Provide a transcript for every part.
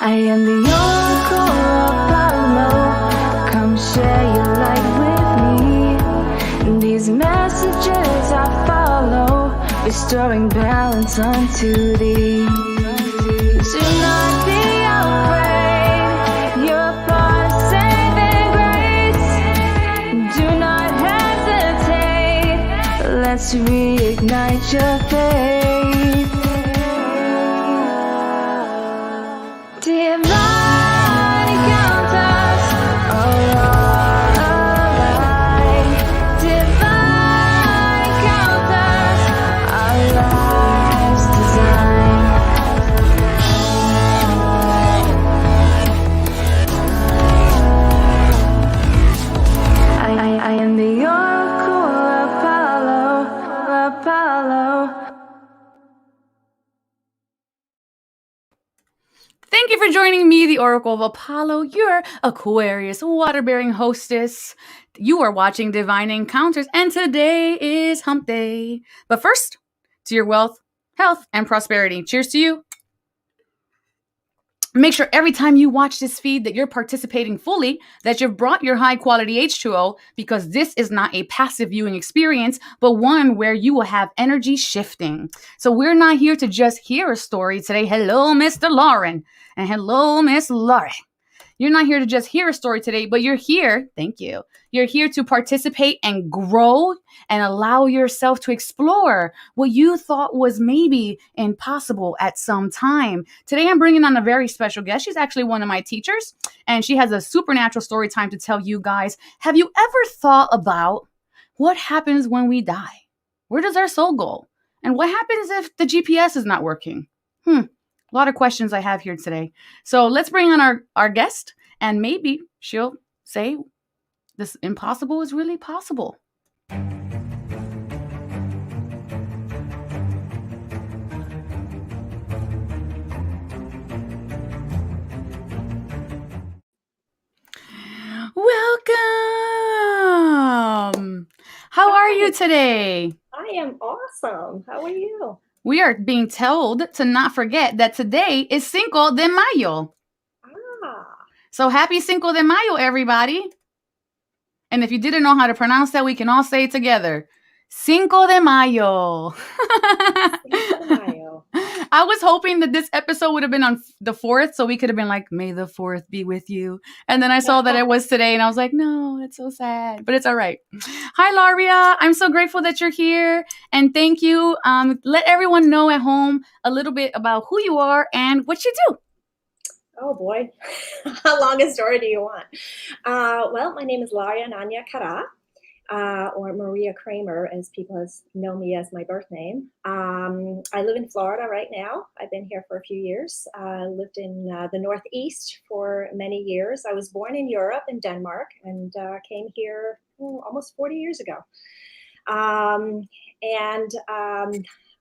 I am the oracle Apollo. Come share your light with me. These messages I follow, restoring balance unto thee. Do not be afraid, you're part of saving grace. Do not hesitate, let's reignite your faith. Divine encounters are all alive. Divine encounters, our lives designed. I am the oracle Apollo. Thank you for joining me, the Oracle of Apollo, your Aquarius water-bearing hostess. You are watching Divine Encounters, and today is Hump Day. But first, to your wealth, health, and prosperity. Cheers to you. Make sure every time you watch this feed that you're participating fully, that you've brought your high-quality H2O, because this is not a passive viewing experience, but one where you will have energy shifting. So we're not here to just hear a story today. Hello, Mr. Lauren, and hello, Miss Laurie. You're not here to just hear a story today, but you're here, thank you. You're here to participate and grow and allow yourself to explore what you thought was maybe impossible at some time. Today, I'm bringing on a very special guest. She's actually one of my teachers, and she has a supernatural story time to tell you guys. Have you ever thought about what happens when we die? Where does our soul go? And what happens if the GPS is not working? A lot of questions I have here today. So let's bring on our guest, and maybe she'll say this impossible is really possible. Welcome. How are you today? I am awesome. How are you? We are being told to not forget that today is Cinco de Mayo. So happy Cinco de Mayo, everybody. And if you didn't know how to pronounce that, we can all say it together. Cinco de Mayo. Cinco de Mayo. I was hoping that this episode would have been on the 4th, so we could have been like, may the 4th be with you. And then I saw that it was today, and I was like, no, it's so sad. But it's all right. Hi, Laria. I'm so grateful that you're here. And thank you. Let everyone know at home a little bit about who you are and what you do. Oh, boy. How long a story do you want? Well, my name is Laria Nanya Kara, or Maria Kramer, as people know me as my birth name. I live in Florida right now. I've been here for a few years. I lived in the Northeast for many years. I was born in Europe, in Denmark, and came here almost 40 years ago.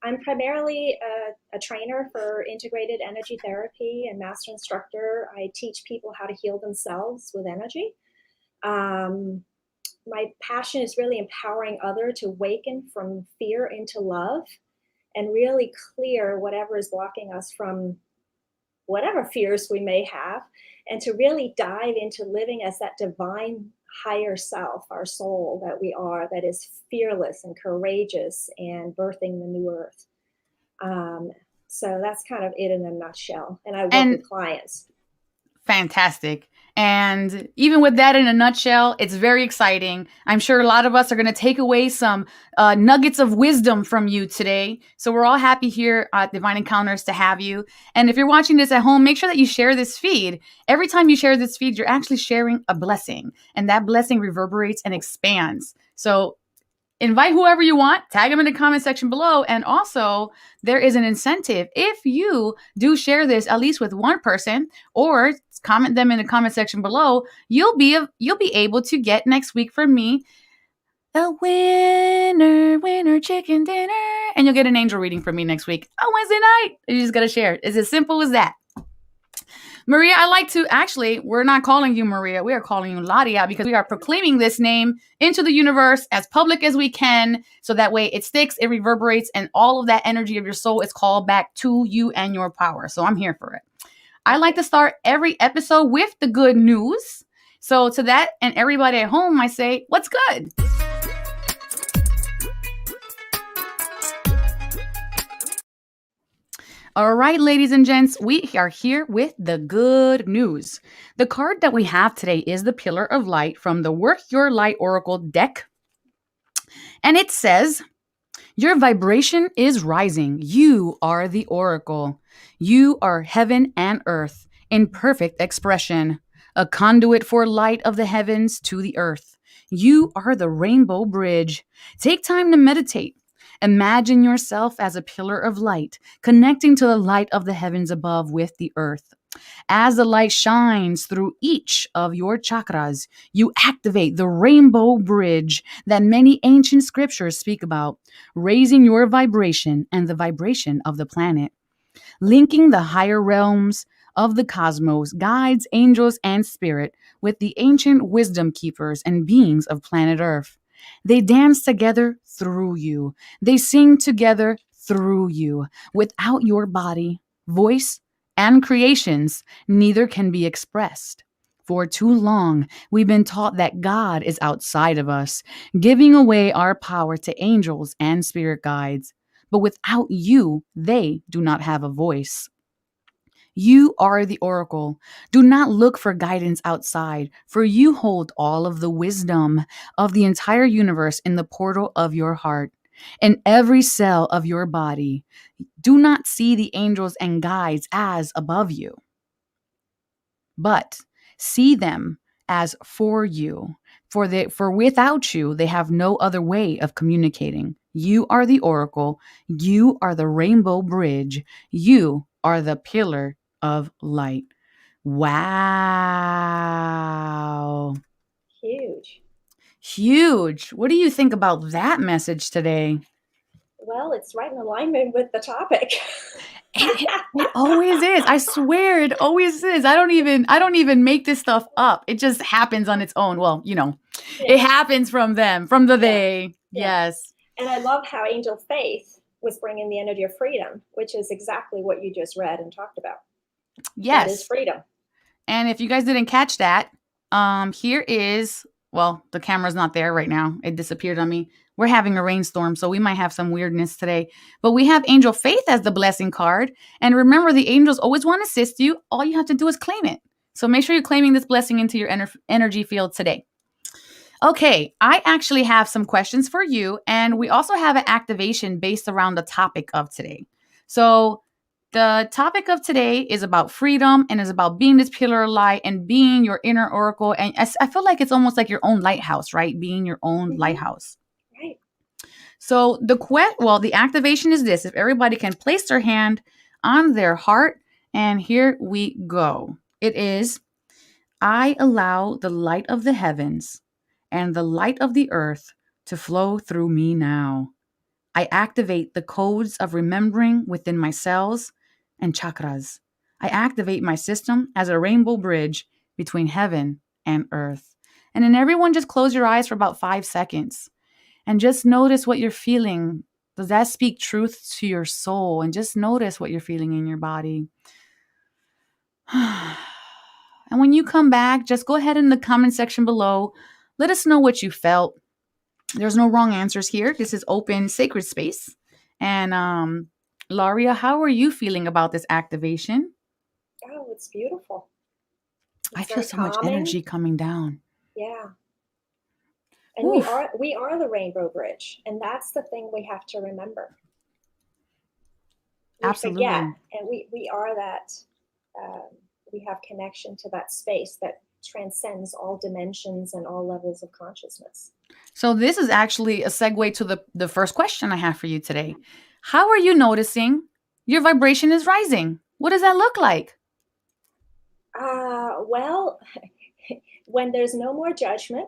I'm primarily a trainer for integrated energy therapy and master instructor. I teach people how to heal themselves with energy. My passion is really empowering others to awaken from fear into love and really clear whatever is blocking us from whatever fears we may have, and to really dive into living as that divine higher self, our soul that we are, that is fearless and courageous and birthing the new earth. So that's kind of it in a nutshell. And I work with clients. Fantastic. And even with that in a nutshell, it's very exciting. I'm sure a lot of us are going to take away some nuggets of wisdom from you today. So we're all happy here at Divine Encounters to have you. And if you're watching this at home, make sure that you share this feed. Every time you share this feed, you're actually sharing a blessing. And that blessing reverberates and expands. So invite whoever you want, tag them in the comment section below. And also, there is an incentive. If you do share this, at least with one person, or comment them in the comment section below, you'll be able to get next week from me a winner chicken dinner, and you'll get an angel reading from me next week on Wednesday night. You just gotta share it. It's as simple as that. Maria, I like to we're not calling you Maria. We are calling you Laria, because we are proclaiming this name into the universe as public as we can. So that way it sticks, it reverberates, and all of that energy of your soul is called back to you and your power. So I'm here for it. I like to start every episode with the good news. So to that and everybody at home, I say, what's good? All right, ladies and gents, we are here with the good news. The card that we have today is the Pillar of Light from the Work Your Light Oracle deck. And it says, your vibration is rising. You are the oracle. You are heaven and earth in perfect expression, a conduit for light of the heavens to the earth. You are the rainbow bridge. Take time to meditate. Imagine yourself as a pillar of light, connecting to the light of the heavens above with the earth. As the light shines through each of your chakras, you activate the rainbow bridge that many ancient scriptures speak about, raising your vibration and the vibration of the planet, linking the higher realms of the cosmos, guides, angels, and spirit with the ancient wisdom keepers and beings of planet Earth. They dance together through you. They sing together through you. Without your body, voice, and creations, neither can be expressed. For too long, we've been taught that God is outside of us, giving away our power to angels and spirit guides. But without you, they do not have a voice. You are the oracle. Do not look for guidance outside, for you hold all of the wisdom of the entire universe in the portal of your heart. In every cell of your body, do not see the angels and guides as above you, but see them as for you. For without you, they have no other way of communicating. You are the oracle. You are the rainbow bridge. You are the pillar of light. Wow. Huge. Huge. What do you think about that message today? Well, it's right in alignment with the topic. It always is. I swear it always is. I don't even make this stuff up. It just happens on its own. Well, it happens from them, from the they. Yeah. Yes. And I love how Angel Faith was bringing the energy of freedom, which is exactly what you just read and talked about. Yes. That is freedom. And if you guys didn't catch that, here is, well, the camera's not there right now. It disappeared on me. We're having a rainstorm, so we might have some weirdness today. But we have Angel Faith as the blessing card. And remember, the angels always want to assist you. All you have to do is claim it. So make sure you're claiming this blessing into your energy field today. Okay, I actually have some questions for you. And we also have an activation based around the topic of today. So the topic of today is about freedom and is about being this pillar of light and being your inner oracle. And I feel like it's almost like your own lighthouse, right? Being your own lighthouse. Right. So the activation is this. If everybody can place their hand on their heart, and here we go. It is, I allow the light of the heavens and the light of the earth to flow through me now. I activate the codes of remembering within my cells and chakras. I activate my system as a rainbow bridge between heaven and earth. And then everyone just close your eyes for about 5 seconds and just notice what you're feeling. Does that speak truth to your soul? And just notice what you're feeling in your body. And when you come back, just go ahead in the comment section below. Let us know what you felt. There's no wrong answers here. This is open, sacred space. And Laria, how are you feeling about this activation? Oh, it's beautiful. I feel so much energy coming down. Yeah. And we are the rainbow bridge. And that's the thing we have to remember. We Absolutely. forget, and we are that. We have connection to that space that transcends all dimensions and all levels of consciousness. So this is actually a segue to the first question I have for you today. How are you noticing your vibration is rising? What does that look like? Well, when there's no more judgment,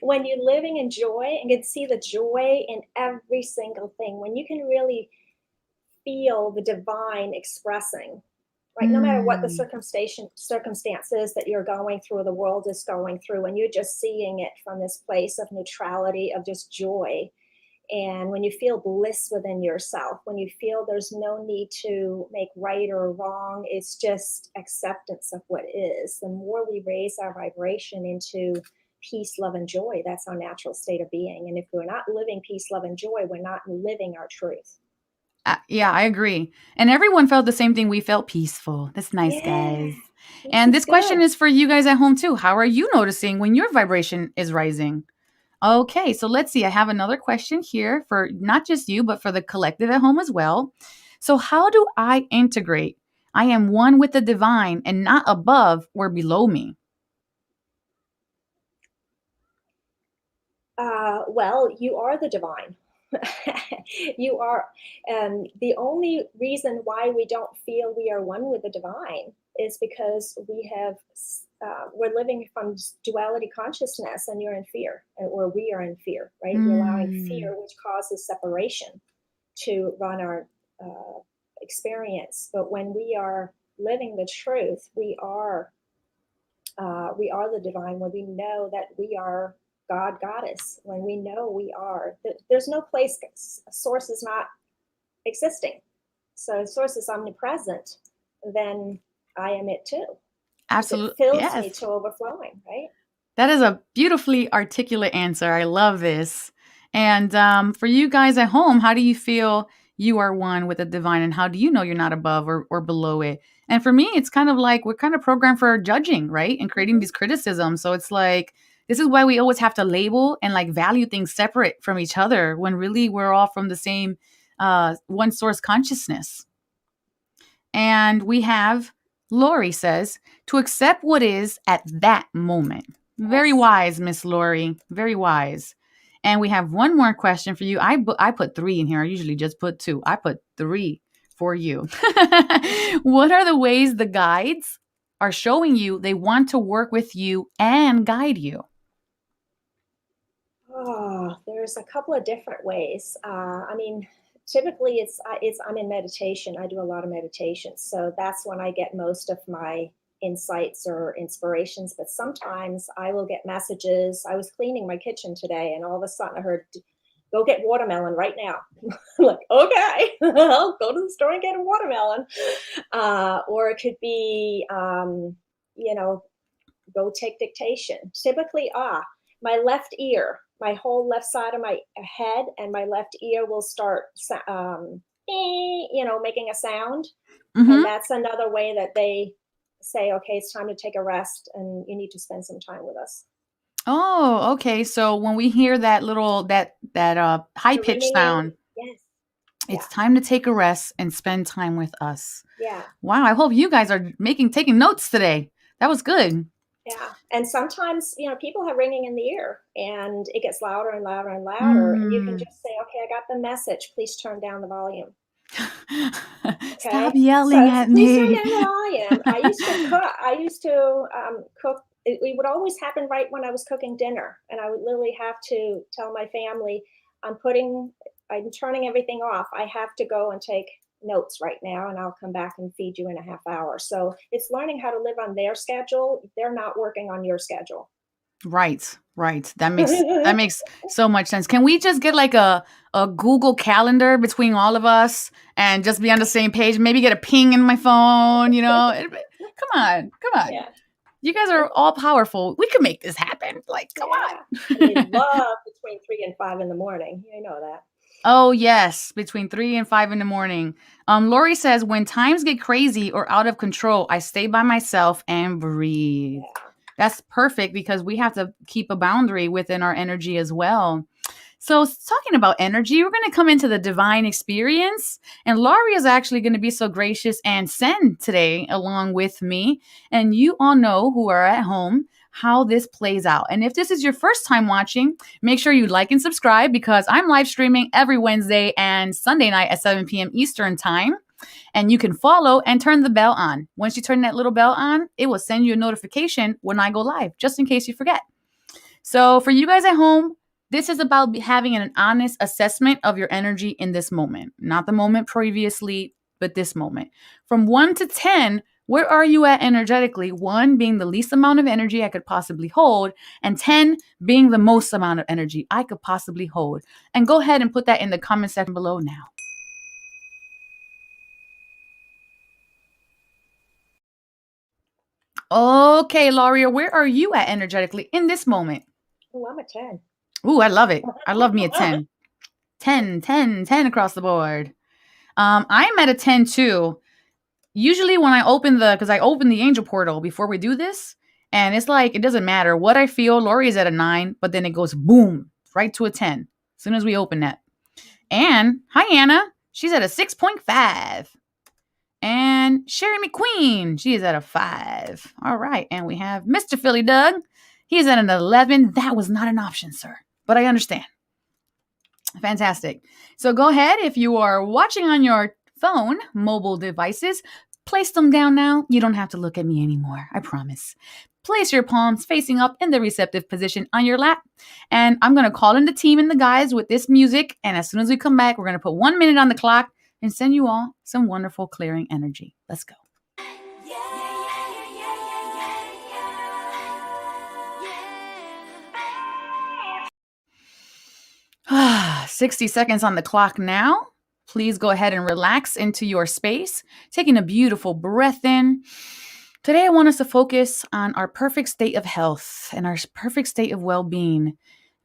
when you're living in joy and can see the joy in every single thing, when you can really feel the divine expressing, right? No matter what the circumstances that you're going through, the world is going through, and you're just seeing it from this place of neutrality, of just joy, And when you feel bliss within yourself, when you feel there's no need to make right or wrong, it's just acceptance of what is. The more we raise our vibration into peace, love, and joy, that's our natural state of being. And if we're not living peace, love, and joy, we're not living our truth. Yeah, I agree. And everyone felt the same thing. We felt peaceful. That's nice, Yeah, guys. peace And is this question good. is for you guys at home too. How are you noticing when your vibration is rising? Okay, so let's see. I have another question here for not just you, but for the collective at home as well. So, how do I integrate? I am one with the divine and not above or below me. Well, you are the divine. You are. The only reason why we don't feel we are one with the divine is because we're living from duality consciousness, and you're in fear, or we are in fear, right? We're allowing Mm, fear, which causes separation, to run our experience. But when we are living the truth, we are the divine. When we know that we are God, goddess, when we know we are, there's no place, source is not existing. So source is omnipresent, then I am it too, because it absolutely. fills me Yes. to overflowing, right? That is a beautifully articulate answer. I love this. And for you guys at home, how do you feel you are one with the divine, and how do you know you're not above or below it? And for me, it's kind of like we're kind of programmed for judging, right? And creating Mm-hmm. these criticisms. So it's like, this is why we always have to label and like value things separate from each other when really we're all from the same one source consciousness. And we have Lori says to accept what is at that moment. Very Yes. wise, Miss Lori. Very wise. And we have one more question for you. I put 3 in here. I usually just put 2. I put 3 for you. What are the ways the guides are showing you they want to work with you and guide you? Oh, there's a couple of different ways. I mean, typically I'm in meditation. I do a lot of meditation, so that's when I get most of my insights or inspirations. But sometimes I will get messages. I was cleaning my kitchen today, and all of a sudden I heard, "Go get watermelon right now." I'm like, okay, I'll go to the store and get a watermelon. Or it could be, you know, go take dictation. Typically, my left ear, my whole left side of my head and my left ear will start, making a sound. And Mm-hmm. that's another way that they say, okay, it's time to take a rest and you need to spend some time with us. Oh, okay. So when we hear that little that high The pitched ringing in, sound, yes. it's Yeah. time to take a rest and spend time with us. Yeah. Wow, I hope you guys are taking notes today. That was good. Yeah. And sometimes, people have ringing in the ear and it gets louder and louder and louder. And you can Mm. just say, okay, I got the message. Please turn down the volume. Stop Okay, yelling so at please turn me. down the volume. I used to cook. Cook. It would always happen right when I was cooking dinner, and I would literally have to tell my family, I'm turning everything off. I have to go and take notes right now, and I'll come back and feed you in a half hour." So it's learning how to live on their schedule. They're not working on your schedule. Right, right. That makes so much sense. Can we just get like a Google Calendar between all of us and just be on the same page? Maybe get a ping in my phone, Come on, come on. Yeah. You guys are all powerful. We can make this happen. Like, come Yeah. on. And they love between 3 and 5 in the morning. You know that. Oh, yes, between 3 and 5 in the morning. Lori says, when times get crazy or out of control, I stay by myself and breathe. Yeah. That's perfect because we have to keep a boundary within our energy as well. So, talking about energy, we're going to come into the divine experience. And Laurie is actually going to be so gracious and send today along with me. And you all know who are at home how this plays out. And if this is your first time watching, make sure you like and subscribe because I'm live streaming every Wednesday and Sunday night at 7 p.m. Eastern Time. And you can follow and turn the bell on. Once you turn that little bell on, it will send you a notification when I go live, just in case you forget. So, for you guys at home, this is about having an honest assessment of your energy in this moment, not the moment previously, but this moment. From 1 to 10, Where are you at energetically? 1 being the least amount of energy I could possibly hold, and 10 being the most amount of energy I could possibly hold. And go ahead and put that in the comment section below now. Okay, Laria, where are you at energetically in this moment? Oh, I'm a 10. Ooh, I love it. I love me a 10. 10, 10, 10 across the board. I'm at a 10 too. Usually when I open because I open the angel portal before we do this, and it's like, it doesn't matter what I feel. Lori's at a 9, but then it goes boom, right to a 10 as soon as we open that. And hi, Anna. She's at a 6.5. And Sherry McQueen, she is at a 5. All right. And we have Mr. Philly Doug. He's at an 11. That was not an option, sir, but I understand. Fantastic. So go ahead. If you are watching on your phone, mobile devices, place them down now. You don't have to look at me anymore. I promise. Place your palms facing up in the receptive position on your lap. And I'm going to call in the team and the guys with this music. And as soon as we come back, we're going to put 1 minute on the clock and send you all some wonderful clearing energy. Let's go. 60 seconds on the clock now. Please go ahead and relax into your space, taking a beautiful breath in. Today, I want us to focus on our perfect state of health and our perfect state of well-being.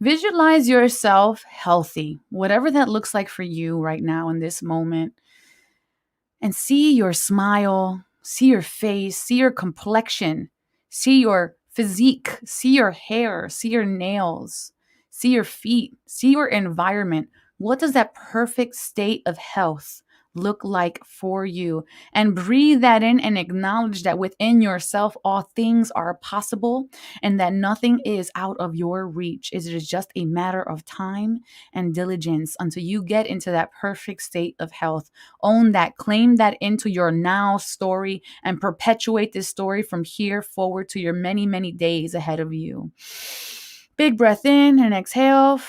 Visualize yourself healthy, whatever that looks like for you right now in this moment. And see your smile, see your face, see your complexion, see your physique, see your hair, see your nails, see your feet, see your environment. What does that perfect state of health look like for you? And breathe that in and acknowledge that within yourself, all things are possible and that nothing is out of your reach. It is just a matter of time and diligence until you get into that perfect state of health. Own that, claim that into your now story, and perpetuate this story from here forward to your many, many days ahead of you. Big breath in and exhale.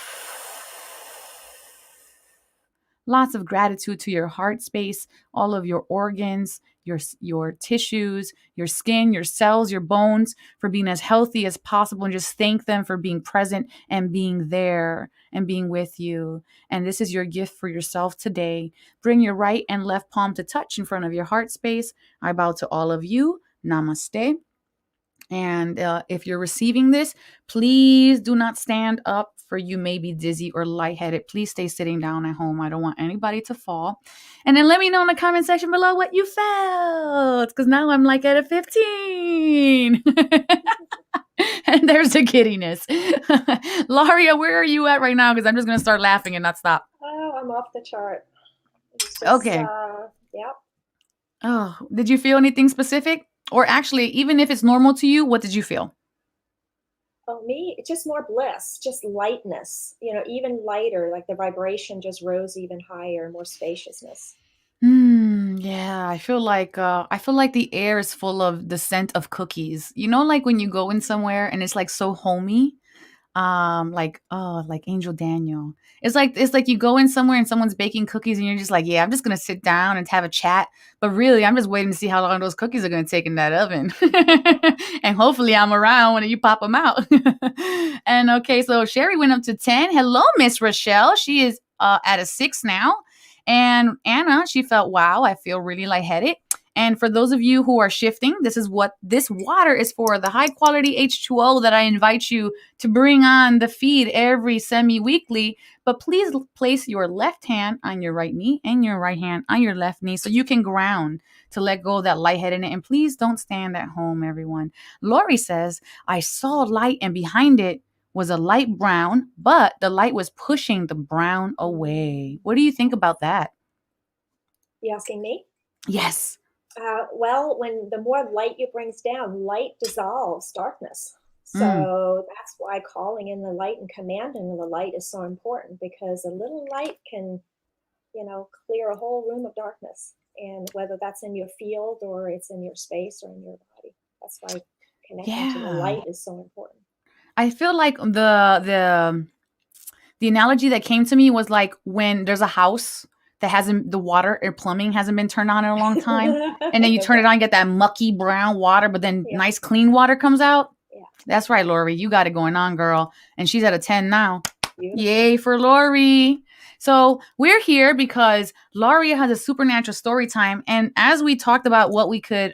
Lots of gratitude to your heart space, all of your organs, your tissues, your skin, your cells, your bones for being as healthy as possible, and just thank them for being present and being there and being with you. And this is your gift for yourself today. Bring your right and left palm to touch in front of your heart space. I bow to all of you. Namaste. And if you're receiving this, please do not stand up, for you may be dizzy or lightheaded. Please stay sitting down at home. I don't want anybody to fall. And then let me know in the comment section below what you felt, because now I'm like at a 15. And there's the giddiness. Laria, where are you at right now? Because I'm just going to start laughing and not stop. Oh, I'm off the chart. Just, okay. Yep. Oh, did you feel anything specific? Or actually, even if it's normal to you, what did you feel? Oh, me, it's just more bliss, just lightness, even lighter, like the vibration just rose even higher, more spaciousness. Yeah, I feel like the air is full of the scent of cookies. You know, like when you go in somewhere and it's like so homey. Like Angel Daniel. It's like you go in somewhere and someone's baking cookies and you're just like, yeah, I'm just gonna sit down and have a chat. But really, I'm just waiting to see how long those cookies are gonna take in that oven. And hopefully I'm around when you pop them out. And okay, so Sherry went up to 10. Hello, Miss Rochelle. She is at a 6 now. And Anna, she felt, wow, I feel really lightheaded. And for those of you who are shifting, this is what this water is for, the high quality H2O that I invite you to bring on the feed every semi-weekly. But please place your left hand on your right knee and your right hand on your left knee so you can ground to let go of that lightheadedness. And please don't stand at home, everyone. Lori says, I saw light and behind it was a light brown, but the light was pushing the brown away. What do you think about that? You asking me? Yes. Well, when the more light you brings down, light dissolves darkness. So that's why calling in the light and commanding the light is so important, because a little light can, clear a whole room of darkness. And whether that's in your field or it's in your space or in your body, that's why connecting to the light is so important. I feel like the analogy that came to me was like when there's a house that hasn't, the water or plumbing hasn't been turned on in a long time. And then you turn it on, get that mucky brown water, but then Yeah. nice clean water comes out. Yeah. That's right, Lori. You got it going on, girl. And she's at a 10 now. Beautiful. Yay for Lori. So we're here because Lauria has a supernatural story time. And as we talked about what we could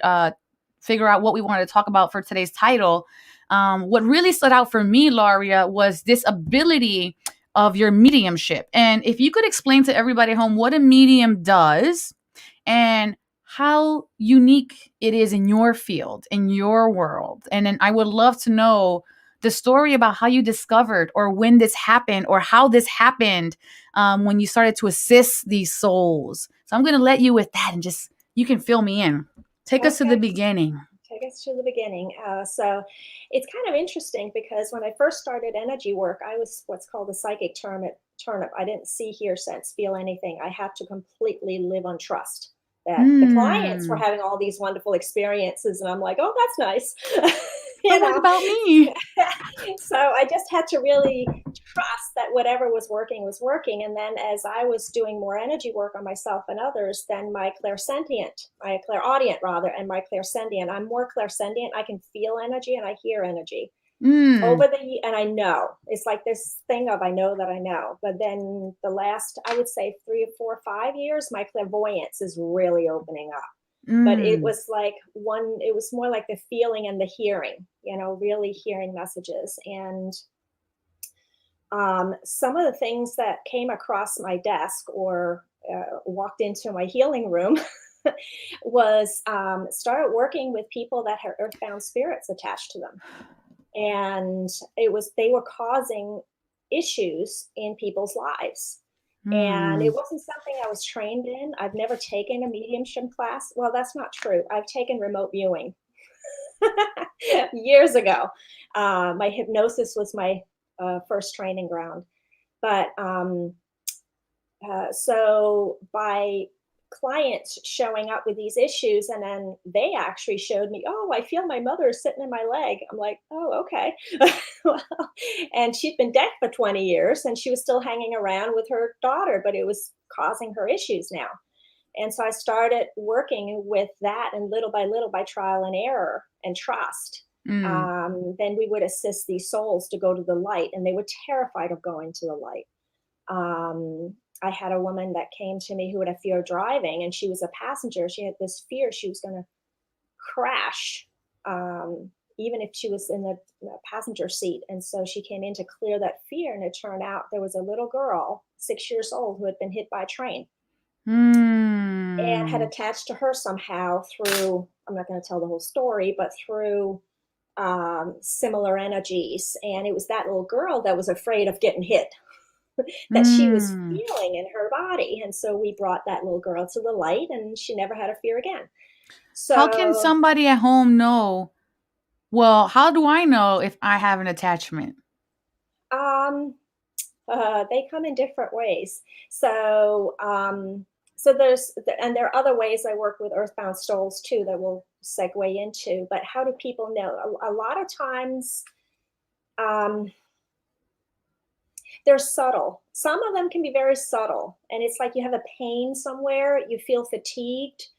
figure out what we wanted to talk about for today's title, what really stood out for me, Lauria, was this ability of your mediumship. And if you could explain to everybody at home what a medium does and how unique it is in your field, in your world. And then I would love to know the story about how you discovered or when this happened or how this happened when you started to assist these souls. So I'm going to let you with that and just, you can fill me in. Take us to the beginning. Take us to the beginning. So it's kind of interesting because when I first started energy work, I was what's called a psychic turnip. I didn't see, hear, sense, feel anything. I had to completely live on trust that the clients were having all these wonderful experiences. And I'm like, oh, that's nice. What about me? So I just had to really trust that whatever was working. And then as I was doing more energy work on myself and others, then my clairaudient, and my clairsentient, I'm more clairsentient. I can feel energy and I hear energy. And I know, it's like this thing of, I know that I know, but then the last, I would say 3 or 4 or 5 years, my clairvoyance is really opening up. But it was like it was more like the feeling and the hearing, really hearing messages. And some of the things that came across my desk or walked into my healing room was started working with people that had earthbound spirits attached to them. And they were causing issues in people's lives. And it wasn't something I was trained in. I've never taken a mediumship class. Well, that's not true. I've taken remote viewing years ago. My hypnosis was my first training ground. But so by clients showing up with these issues, and then they actually showed me, oh, I feel my mother is sitting in my leg. I'm like, oh, okay. And she'd been dead for 20 years and she was still hanging around with her daughter, but it was causing her issues now. And so I started working with that, and little by trial and error and trust. Then we would assist these souls to go to the light, and they were terrified of going to the light. I had a woman that came to me who had a fear of driving, and she was a passenger. She had this fear she was going to crash, even if she was in the passenger seat. And so she came in to clear that fear, and it turned out there was a little girl, 6 years old, who had been hit by a train and had attached to her somehow through, I'm not going to tell the whole story, but through similar energies. And it was that little girl that was afraid of getting hit. That she was feeling in her body. And so we brought that little girl to the light, and she never had a fear again. So how can somebody at home know? Well, how do I know if I have an attachment? They come in different ways. So there are other ways I work with earthbound souls too that we'll segue into. But how do people know? A lot of times, they're subtle. Some of them can be very subtle. And it's like you have a pain somewhere, you feel fatigued.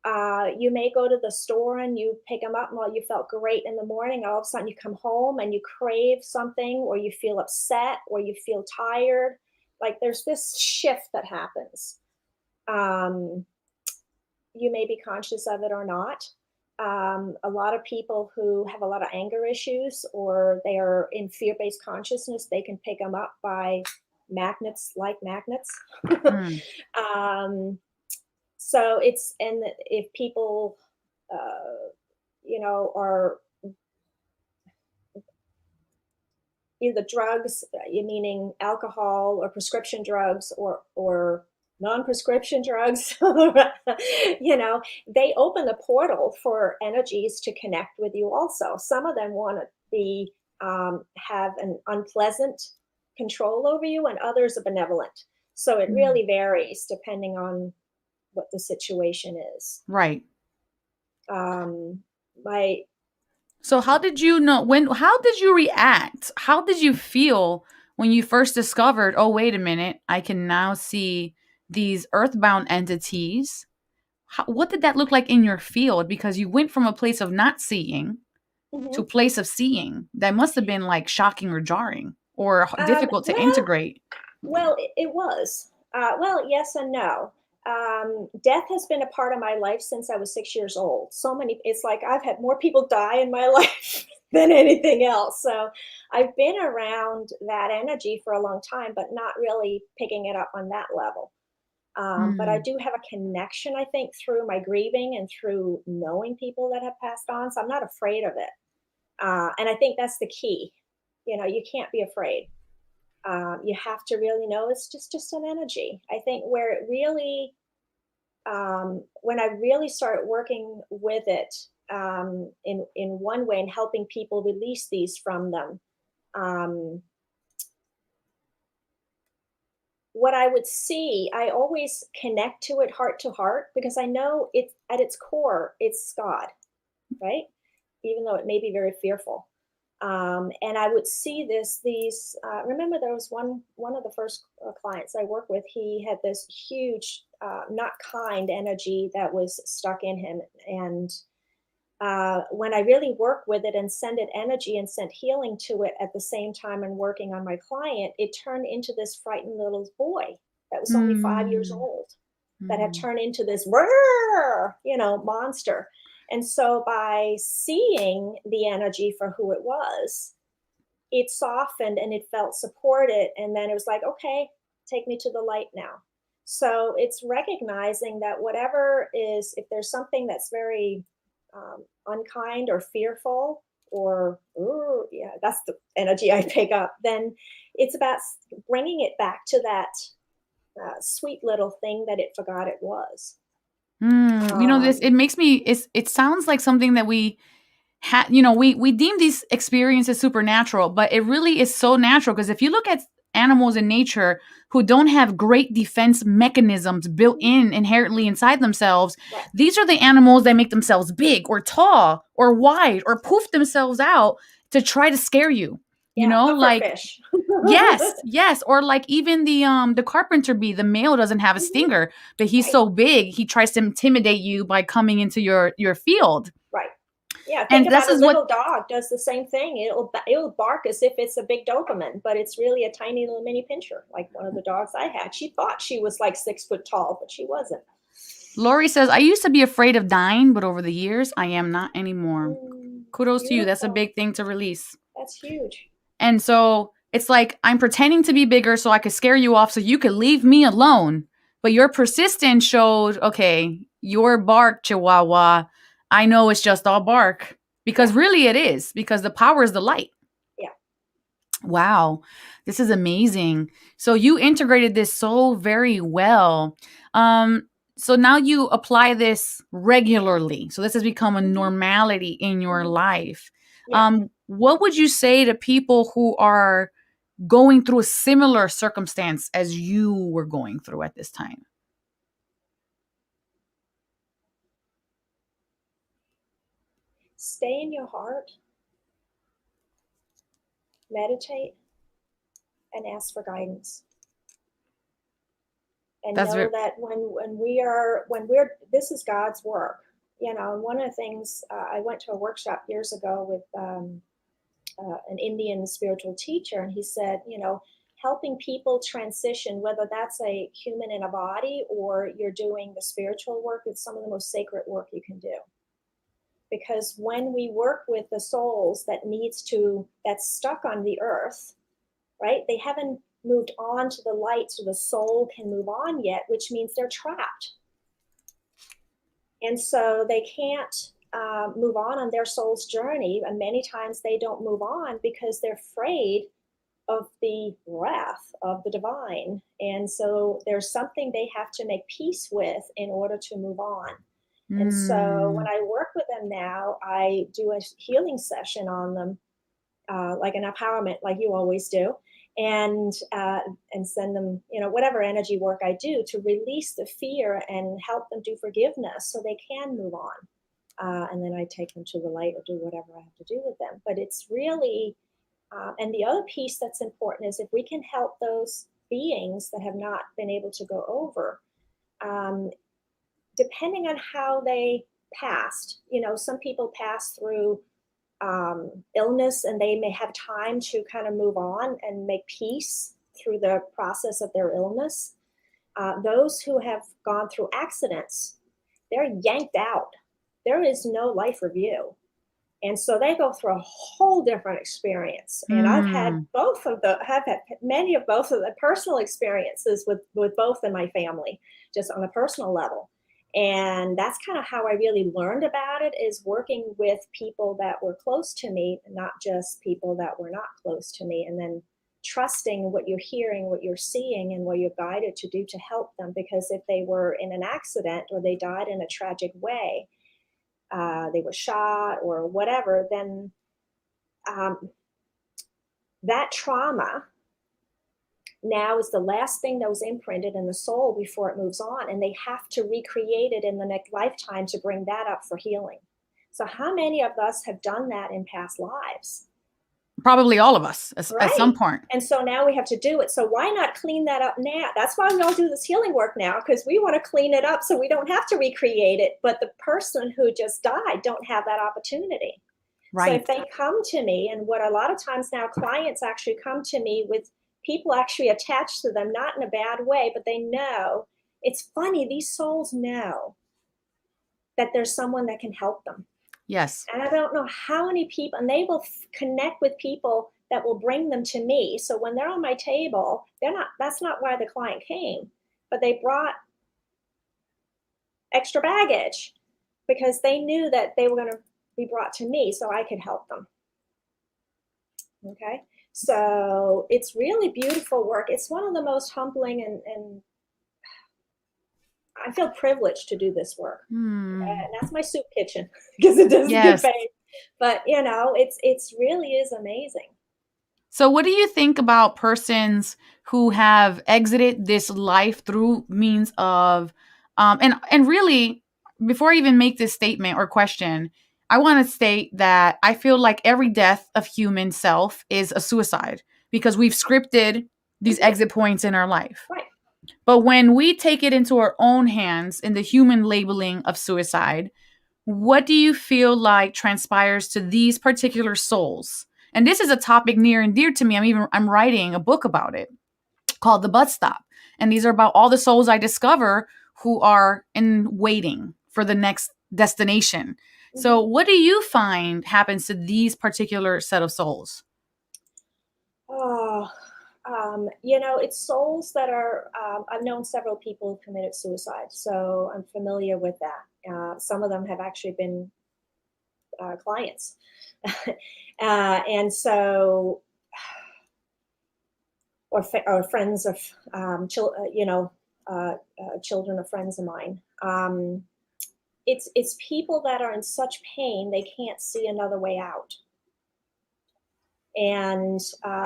You may go to the store and you pick them up, and while you felt great in the morning, all of a sudden you come home and you crave something, or you feel upset, or you feel tired. Like there's this shift that happens. You may be conscious of it or not. A lot of people who have a lot of anger issues, or they are in fear-based consciousness, they can pick them up by magnets. So it's, and if people, are either drugs, meaning alcohol or prescription drugs or non-prescription drugs, they open the portal for energies to connect with you also. Some of them want to be, have an unpleasant control over you, and others are benevolent. So it really varies depending on what the situation is. Right. So how did you know how did you react? How did you feel when you first discovered, oh, wait a minute, I can now see these earthbound entities. What did that look like in your field? Because you went from a place of not seeing to a place of seeing. That must have been like shocking or jarring or difficult to Well, integrate. well, it was. Well, yes and no. Death has been a part of my life since I was 6 years old. It's like I've had more people die in my life than anything else. So I've been around that energy for a long time, but not really picking it up on that level. But I do have a connection, I think, through my grieving and through knowing people that have passed on. So I'm not afraid of it. And I think that's the key. You can't be afraid. You have to really know it's just an energy. I think where it really, when I really started working with it in one way and helping people release these from them, um, what I would see, I always connect to it heart to heart because I know it's at its core, it's God, right? Even though it may be very fearful. And I would see these. Remember, there was one of the first clients I worked with. He had this huge, not kind energy that was stuck in him. And when I really worked with it and sent it energy and sent healing to it at the same time and working on my client, it turned into this frightened little boy that was only 5 years old that had turned into this monster. And so by seeing the energy for who it was, it softened and it felt supported. And then it was like, okay, take me to the light now. So it's recognizing that whatever is, if there's something that's very unkind or fearful, or yeah, that's the energy I pick up, then it's about bringing it back to that sweet little thing that it forgot it was. It makes me, it sounds like something that we we deem these experiences supernatural, but it really is so natural. Because if you look at animals in nature who don't have great defense mechanisms built in inherently inside themselves, Right. These are the animals that make themselves big or tall or wide or poof themselves out to try to scare you. Like fish. yes, or like even the carpenter bee, the male doesn't have a stinger, but he's Right. so big he tries to intimidate you by coming into your field. Right. Yeah, And think this about a is little what dog does the same thing. It'll bark as if it's a big Doberman, but it's really a tiny little mini pincher. Like one of the dogs I had, she thought she was like 6 foot tall, but she wasn't. Lori says, I used to be afraid of dying, but over the years, I am not anymore. Kudos to you. That's a Beautiful. big thing to release. That's huge. And so it's like, I'm pretending to be bigger so I could scare you off so you could leave me alone. But your persistence showed, okay, your bark, Chihuahua, I know it's just all bark. Because really it is, because the power is the light. Yeah. Wow. This is amazing. So you integrated this so very well. So now you apply this regularly. So this has become a normality in your life. Yeah. What would you say to people who are going through a similar circumstance as you were going through at this time? Stay in your heart, meditate, and ask for guidance. And That's know that when we're this is God's work. And one of the things, I went to a workshop years ago with an Indian spiritual teacher, and he said, helping people transition, whether that's a human in a body or you're doing the spiritual work, it's some of the most sacred work you can do. Because when we work with the souls that's stuck on the earth, right? They haven't moved on to the light so the soul can move on yet, which means they're trapped. And so they can't move on their soul's journey. And many times they don't move on because they're afraid of the wrath of the divine. And so there's something they have to make peace with in order to move on. And so when I work with them now, I do a healing session on them, like an empowerment, like you always do, and send them, whatever energy work I do to release the fear and help them do forgiveness so they can move on. And then I take them to the light or do whatever I have to do with them. But it's really, and the other piece that's important is if we can help those beings that have not been able to go over. Depending on how they passed, some people pass through illness, and they may have time to kind of move on and make peace through the process of their illness. Those who have gone through accidents, they're yanked out. There is no life review. And so they go through a whole different experience. And I've had many of both of the personal experiences with both in my family, just on a personal level. And that's kind of how I really learned about it, is working with people that were close to me, not just people that were not close to me, and then trusting what you're hearing, what you're seeing, and what you're guided to do to help them. Because if they were in an accident or they died in a tragic way, they were shot or whatever, then that trauma now is the last thing that was imprinted in the soul before it moves on. And they have to recreate it in the next lifetime to bring that up for healing. So how many of us have done that in past lives? Probably all of us at some point. And so now we have to do it. So why not clean that up now? That's why we all do this healing work now, because we want to clean it up so we don't have to recreate it. But the person who just died don't have that opportunity. Right. So if they come to me, and what a lot of times now clients actually come to me with people actually attached to them, not in a bad way, but they know. It's funny, these souls know that there's someone that can help them. Yes. And I don't know how many people, and they will connect with people that will bring them to me. So when they're on my table, that's not why the client came, but they brought extra baggage because they knew that they were going to be brought to me so I could help them. Okay. So it's really beautiful work. It's one of the most humbling, and I feel privileged to do this work. And that's my soup kitchen because it doesn't get paid. But it's really is amazing. So what do you think about persons who have exited this life through means of, and really, before I even make this statement or question, I want to state that I feel like every death of human self is a suicide because we've scripted these exit points in our life. Right. But when we take it into our own hands in the human labeling of suicide, what do you feel like transpires to these particular souls? And this is a topic near and dear to me. I'm writing a book about it called The Bus Stop. And these are about all the souls I discover who are in waiting for the next destination. So what do you find happens to these particular set of souls? It's souls that are, I've known several people who committed suicide, so I'm familiar with that. Some of them have actually been clients. And so, or friends of, children of friends of mine. It's people that are in such pain, they can't see another way out. And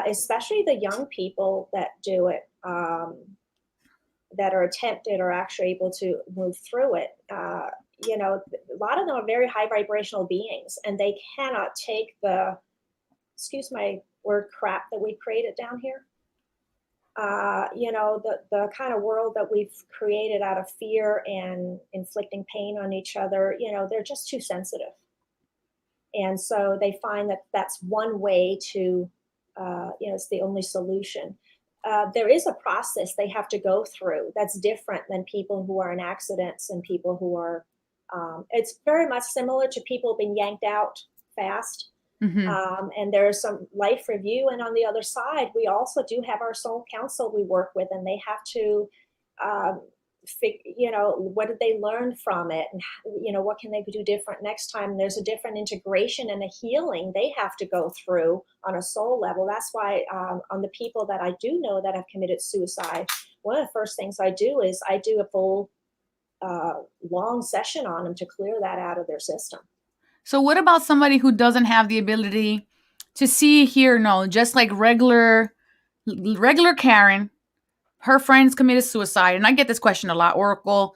especially the young people that do it, that are attempted or actually able to move through it. A lot of them are very high vibrational beings, and they cannot take the, excuse my word, crap that we created down here. The kind of world that we've created out of fear and inflicting pain on each other, they're just too sensitive. And so they find that that's one way to, it's the only solution. There is a process they have to go through that's different than people who are in accidents and people who are, it's very much similar to people being yanked out fast. And there's some life review. And on the other side, we also do have our soul council we work with, and they have to, what did they learn from it? And, what can they do different next time? There's a different integration and a healing they have to go through on a soul level. That's why on the people that I do know that have committed suicide, one of the first things I do is I do a full long session on them to clear that out of their system. So what about somebody who doesn't have the ability to see, hear, know, just like regular Karen, her friends committed suicide? And I get this question a lot, Oracle.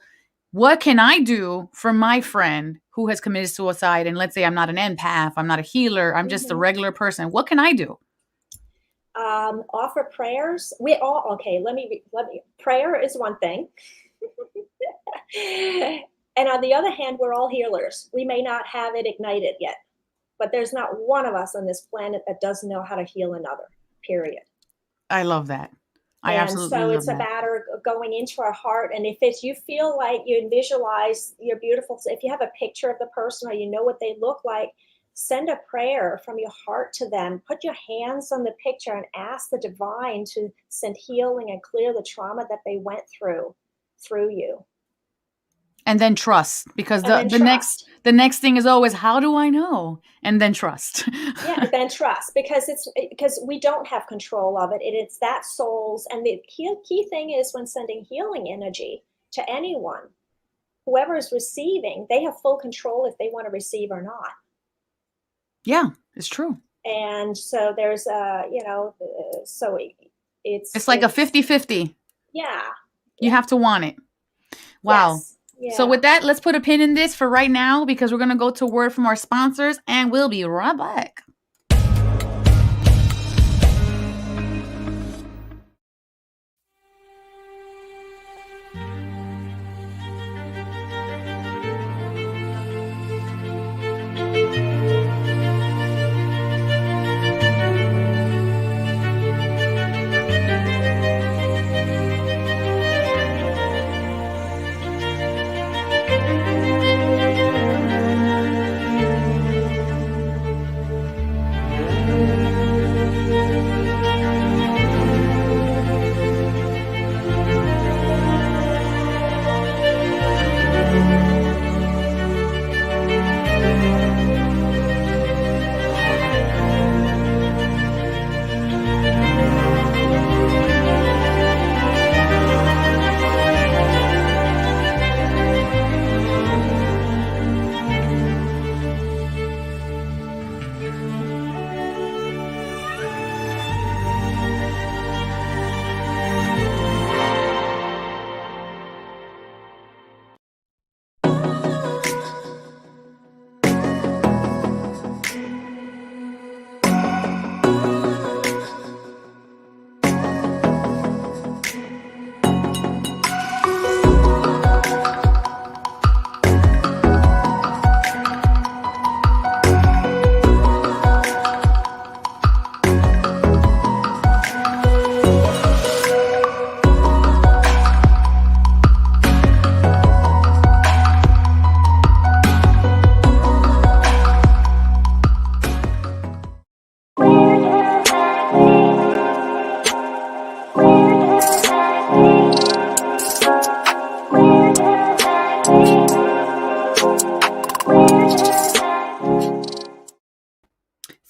What can I do for my friend who has committed suicide? And let's say I'm not an empath, I'm not a healer, I'm just a regular person. What can I do? Offer prayers. Prayer is one thing. And on the other hand, we're all healers. We may not have it ignited yet, but there's not one of us on this planet that doesn't know how to heal another, period. I love that. I absolutely love that. And so it's a matter of going into our heart. And if it's, you feel like you visualize your beautiful, if you have a picture of the person or you know what they look like, send a prayer from your heart to them. Put your hands on the picture and ask the divine to send healing and clear the trauma that they went through you. And then trust, because the next thing is always, how do I know? And then trust. Yeah, then trust, because we don't have control of it. It's that soul's, and the key thing is when sending healing energy to anyone, whoever is receiving, they have full control if they want to receive or not. Yeah, it's true. And so there's so it's like a 50-50. Yeah. You have to want it. Wow. Yes. Yeah. So with that, let's put a pin in this for right now, because we're going to go to a word from our sponsors and we'll be right back.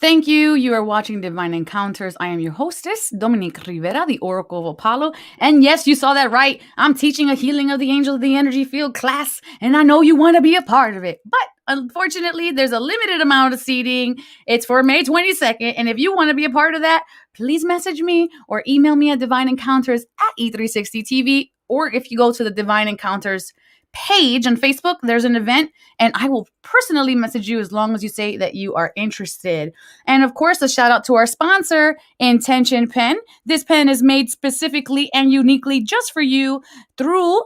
Thank you. You are watching Divine Encounters. I am your hostess, Dominique Rivera, the Oracle of Apollo. And yes, you saw that right. I'm teaching a Healing of the Angels of the Energy Field class, and I know you want to be a part of it. But unfortunately, there's a limited amount of seating. It's for May 22nd. And if you want to be a part of that, please message me or email me at Divine Encounters at E360TV. Or if you go to the Divine Encounters page on Facebook, there's an event, and I will personally message you as long as you say that you are interested. And of course, a shout out to our sponsor, Intention Pen. This pen is made specifically and uniquely just for you through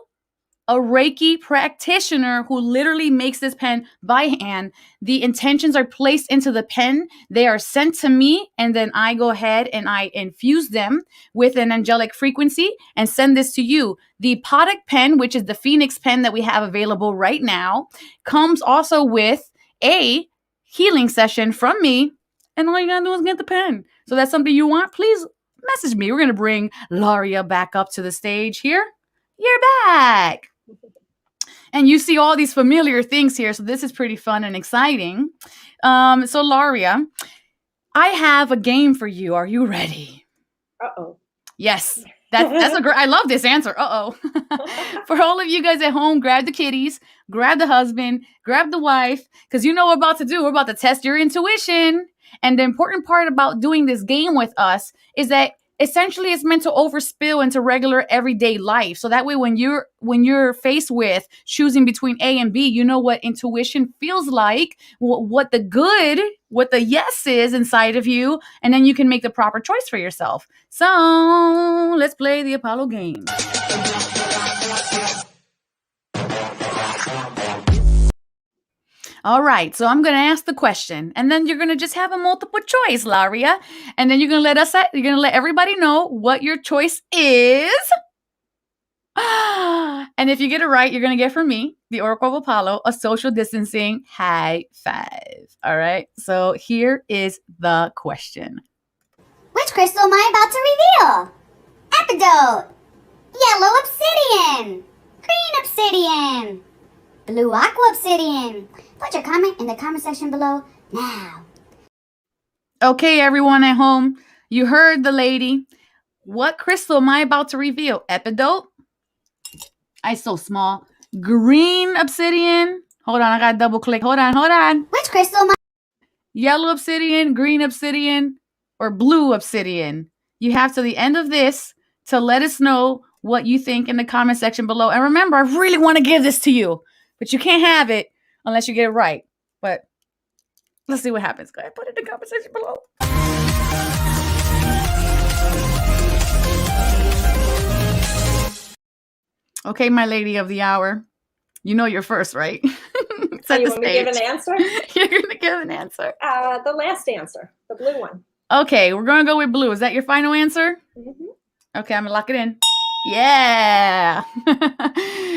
a Reiki practitioner who literally makes this pen by hand. The intentions are placed into the pen. They are sent to me, and then I go ahead and I infuse them with an angelic frequency and send this to you. The Potic pen, which is the Phoenix pen that we have available right now, comes also with a healing session from me, and all you gotta do is get the pen. So that's something you want, please message me. We're gonna bring Laria back up to the stage here. You're back. And you see all these familiar things here. So this is pretty fun and exciting. So Laria, I have a game for you. Are you ready? Uh-oh. Yes. That's a great, I love this answer. Uh-oh. For all of you guys at home, grab the kitties, grab the husband, grab the wife, because you know what we're about to do. We're about to test your intuition. And the important part about doing this game with us is that essentially it's meant to overspill into regular everyday life. So that way when you're faced with choosing between A and B, you know what intuition feels like, what the yes is inside of you, and then you can make the proper choice for yourself. So let's play the Apollo game. All right, so I'm going to ask the question, and then you're going to just have a multiple choice, Laria, and then you're going to let everybody know what your choice is. And if you get it right, you're going to get from me, the Oracle of Apollo, a social distancing high five. All right, so here is the question. Which crystal am I about to reveal? Epidote, yellow obsidian, green obsidian, blue aqua obsidian. Put your comment in the comment section below now. Okay, everyone at home, you heard the lady. What crystal am I about to reveal? Epidote? I so small. Green obsidian? Hold on, I got to double click. Hold on. Which crystal am I? Yellow obsidian, green obsidian, or blue obsidian? You have to the end of this to let us know what you think in the comment section below. And remember, I really want to give this to you, but you can't have it unless you get it right. But let's see what happens. Go ahead, put it in the comment section below. Okay, my lady of the hour. You know you're first, right? So you want me to give an answer? You're going to give an answer. The last answer, the blue one. Okay, we're going to go with blue. Is that your final answer? Mm-hmm. Okay, I'm going to lock it in. Yeah.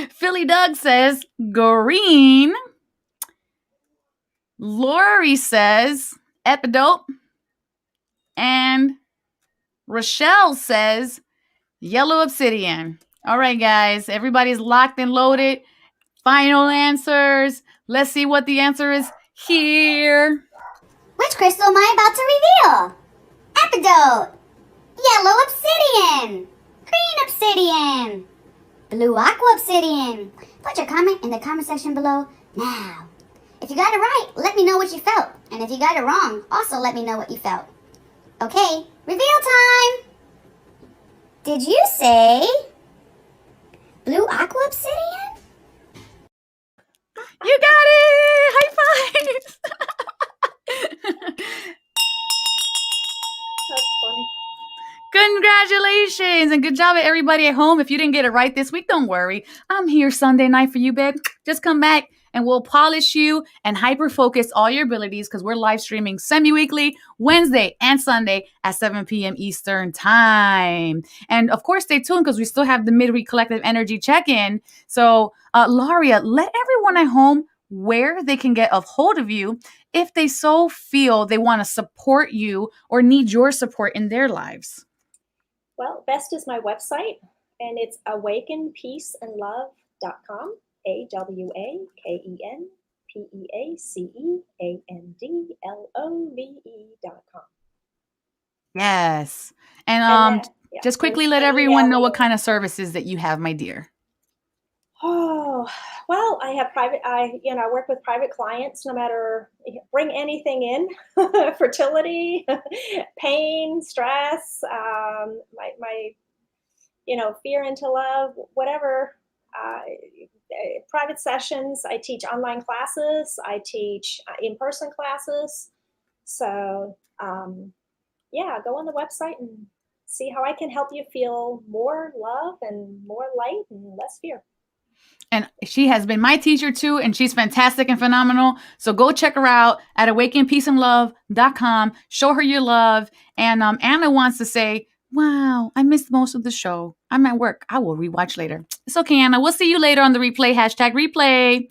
Philly Doug says green. Lori says epidote. And Rochelle says yellow obsidian. All right, guys. Everybody's locked and loaded. Final answers. Let's see what the answer is here. Which crystal am I about to reveal? Epidote, yellow obsidian, green obsidian, blue aqua obsidian. Put your comment in the comment section below now. If you got it right, let me know what you felt. And if you got it wrong, also let me know what you felt. Okay, reveal time! Did you say blue aqua obsidian? You got it! High fives! That's funny. Congratulations and good job at everybody at home. If you didn't get it right this week, don't worry. I'm here Sunday night for you, babe. Just come back and we'll polish you and hyper focus all your abilities because we're live streaming semi-weekly Wednesday and Sunday at 7 p.m. Eastern time. And of course, stay tuned because we still have the midweek collective energy check-in. So, Laria, let everyone at home where they can get a hold of you if they so feel they want to support you or need your support in their lives. Well, best is my website, and it's awakenpeaceandlove.com. awakenpeaceandlove.com. Yes. And just quickly let everyone know what kind of services that you have, my dear. Oh, well, I have I work with private clients, no matter, bring anything in, fertility, pain, stress, my fear into love, whatever, private sessions. I teach online classes. I teach in-person classes. So, go on the website and see how I can help you feel more love and more light and less fear. And she has been my teacher too, and she's fantastic and phenomenal. So go check her out at awakenpeaceandlove.com. Show her your love. And Anna wants to say, wow, I missed most of the show. I'm at work. I will rewatch later. It's okay, Anna. We'll see you later on the replay, #replay.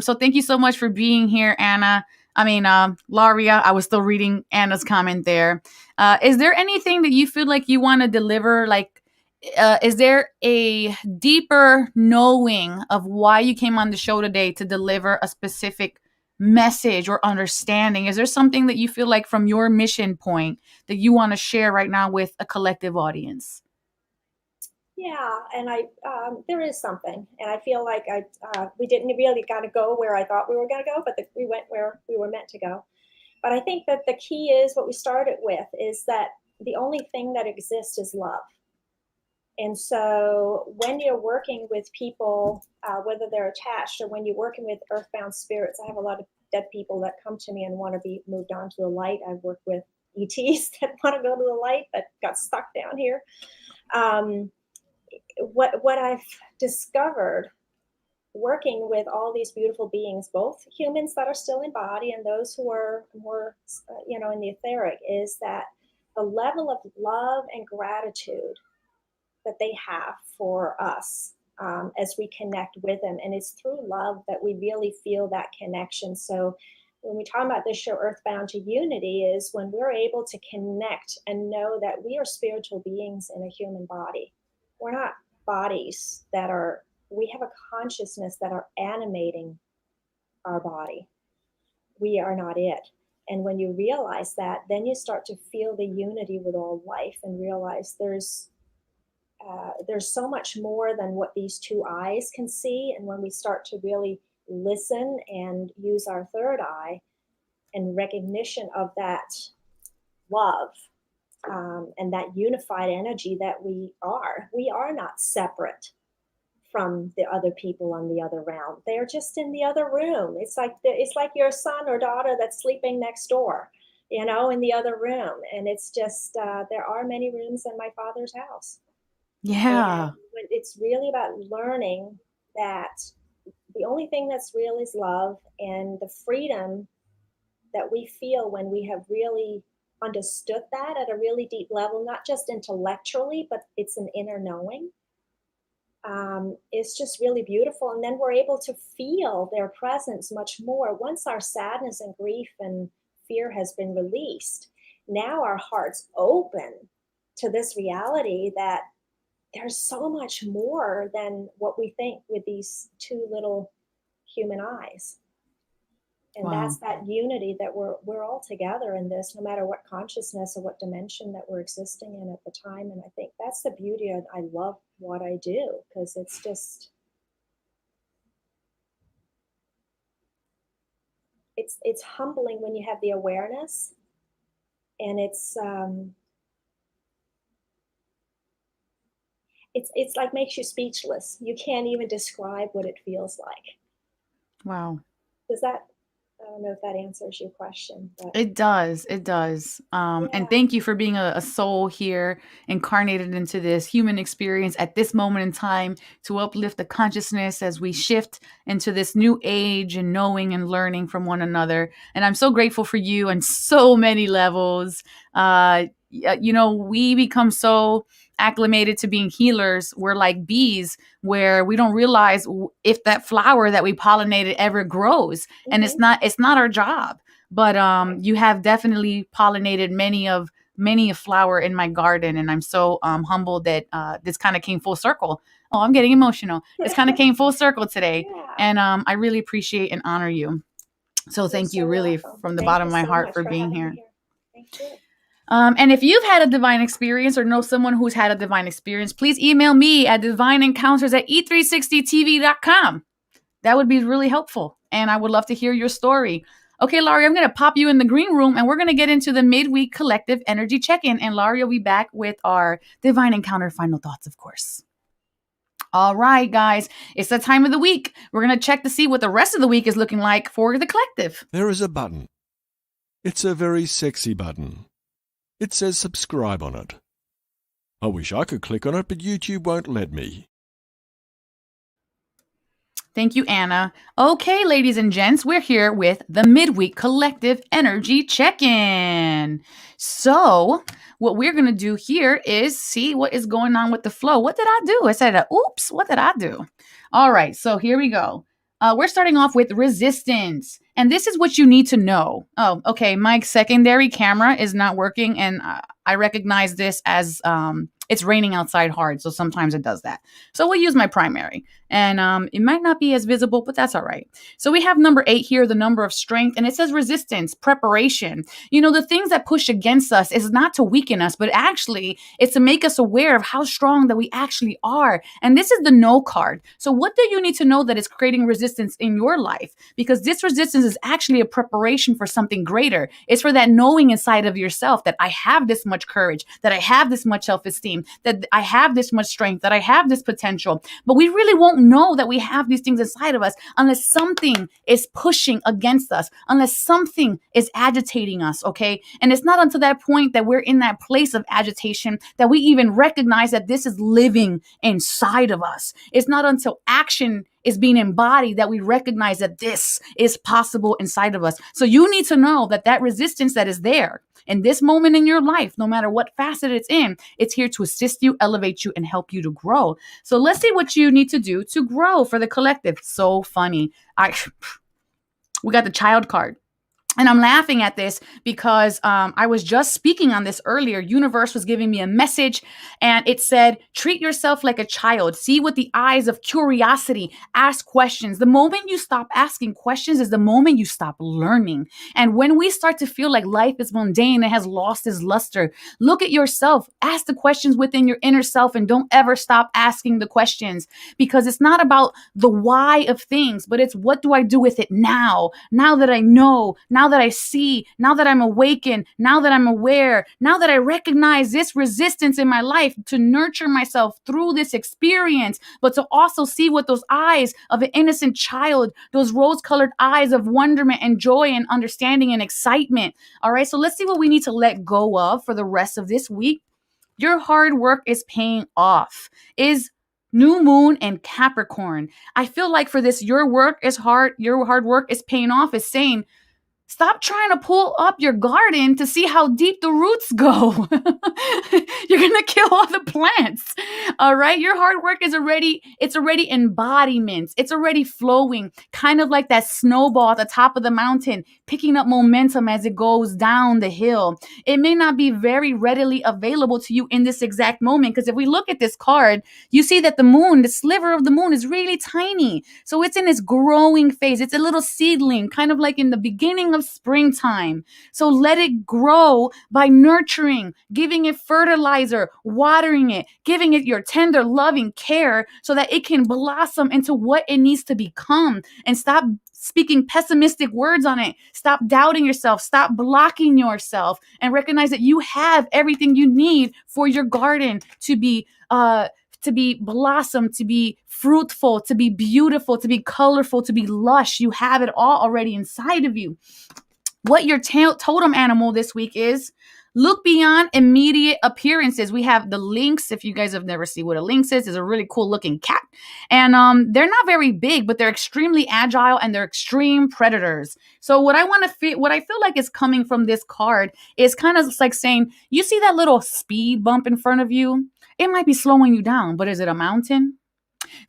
So thank you so much for being here, Anna. Laria, I was still reading Anna's comment there. Is there anything that you feel like you want to deliver? Is there a deeper knowing of why you came on the show today to deliver a specific message or understanding? Is there something that you feel like from your mission point that you want to share right now with a collective audience? Yeah, and there is something, and I feel like we didn't really got to go where I thought we were going to go, but we went where we were meant to go. But I think that the key is what we started with, is that the only thing that exists is love. And so when you're working with people, whether they're attached or when you're working with earthbound spirits, I have a lot of dead people that come to me and want to be moved on to the light. I've worked with ETs that want to go to the light that got stuck down here. What I've discovered working with all these beautiful beings, both humans that are still in body and those who are more, in the etheric, is that the level of love and gratitude that they have for us as we connect with them. And it's through love that we really feel that connection. So when we talk about this show, Earthbound to Unity, is when we're able to connect and know that we are spiritual beings in a human body. We're not bodies that are, we have a consciousness that are animating our body. We are not it. And when you realize that, then you start to feel the unity with all life and realize there's so much more than what these two eyes can see. And when we start to really listen and use our third eye and recognition of that love and that unified energy that we are not separate from the other people on the other realm. They're just in the other room. It's like your son or daughter that's sleeping next door, in the other room. And it's just, there are many rooms in my Father's house. Yeah. And it's really about learning that the only thing that's real is love, and the freedom that we feel when we have really understood that at a really deep level, not just intellectually, but it's an inner knowing. It's just really beautiful. And then we're able to feel their presence much more. Once our sadness and grief and fear has been released, now our heart's open to this reality that there's so much more than what we think with these two little human eyes. And Wow. That's that unity that we're all together in this, no matter what consciousness or what dimension that we're existing in at the time. And I think that's the beauty, and I love what I do, because it's just, it's humbling when you have the awareness, and it's like makes you speechless. You can't even describe what it feels like. Wow. I don't know if that answers your question. But It does. It does. And thank you for being a soul here, incarnated into this human experience at this moment in time to uplift the consciousness as we shift into this new age and knowing and learning from one another. And I'm so grateful for you on so many levels. We become so acclimated to being healers. We're like bees, where we don't realize if that flower that we pollinated ever grows. And it's not our job. But you have definitely pollinated many a flower in my garden, and I'm so humbled that this kind of came full circle. Oh, I'm getting emotional. This kind of came full circle today, and I really appreciate and honor you. So thank you, really, from the bottom of my heart for being here. Thank you. And if you've had a divine experience or know someone who's had a divine experience, please email me at divineencounters@e360tv.com. That would be really helpful, and I would love to hear your story. Okay, Laurie, I'm going to pop you in the green room, and we're going to get into the midweek collective energy check-in, and Laurie will be back with our divine encounter final thoughts, of course. All right, guys, it's the time of the week. We're going to check to see what the rest of the week is looking like for the collective. There is a button. It's a very sexy button. It says subscribe on it. I wish I could click on it, but YouTube won't let me. Thank you, Anna. Okay, ladies and gents, we're here with the midweek collective energy check-in. So what we're going to do here is see what is going on with the flow. What did I do? I said, oops, what did I do? All right, so here we go. We're starting off with resistance. And this is what you need to know. Oh, okay, my secondary camera is not working, and I recognize this as It's raining outside hard, so sometimes it does that. So we'll use my primary. And it might not be as visible, but that's all right. So we have number 8 here, the number of strength, and it says resistance, preparation. You know, the things that push against us is not to weaken us, but actually it's to make us aware of how strong that we actually are. And this is the no card. So what do you need to know that is creating resistance in your life? Because this resistance is actually a preparation for something greater. It's for that knowing inside of yourself that I have this much courage, that I have this much self-esteem, that I have this much strength, that I have this potential. But we really won't know that we have these things inside of us unless something is pushing against us, unless something is agitating us, okay? And it's not until that point that we're in that place of agitation that we even recognize that this is living inside of us. It's not until action is being embodied that we recognize that this is possible inside of us. So you need to know that that resistance that is there in this moment in your life, no matter what facet it's in, it's here to assist you, elevate you, and help you to grow. So let's see what you need to do to grow for the collective. So funny. We got the child card. And I'm laughing at this because I was just speaking on this earlier. Universe was giving me a message and it said, treat yourself like a child. See with the eyes of curiosity. Ask questions. The moment you stop asking questions is the moment you stop learning. And when we start to feel like life is mundane and has lost its luster, look at yourself. Ask the questions within your inner self and don't ever stop asking the questions, because it's not about the why of things, but it's what do I do with it now? Now that I know, now that I see, now that I'm awakened, now that I'm aware, now that I recognize this resistance in my life, to nurture myself through this experience, but to also see with those eyes of an innocent child, those rose-colored eyes of wonderment and joy and understanding and excitement. All right, so let's see what we need to let go of for the rest of this week. Your hard work is paying off. Is New Moon and Capricorn. I feel like for this, your work is hard, your hard work is paying off, is saying, stop trying to pull up your garden to see how deep the roots go. You're going to kill all the plants. All right. Your hard work is already embodiment. It's already flowing, kind of like that snowball at the top of the mountain, picking up momentum as it goes down the hill. It may not be very readily available to you in this exact moment, because if we look at this card, you see that the moon, the sliver of the moon, is really tiny. So it's in its growing phase. It's a little seedling, kind of like in the beginning of springtime. So let it grow by nurturing, giving it fertilizer, watering it, giving it your tender, loving care so that it can blossom into what it needs to become. And stop speaking pessimistic words on it. Stop doubting yourself. Stop blocking yourself, and recognize that you have everything you need for your garden to be blossom, to be fruitful, to be beautiful, to be colorful, to be lush. You have it all already inside of you. What your totem animal this week is, look beyond immediate appearances. We have the lynx. If you guys have never seen what a lynx is, it's a really cool looking cat. And they're not very big, but they're extremely agile and they're extreme predators. So what I feel like is coming from this card is kind of like saying, you see that little speed bump in front of you? It might be slowing you down, but is it a mountain?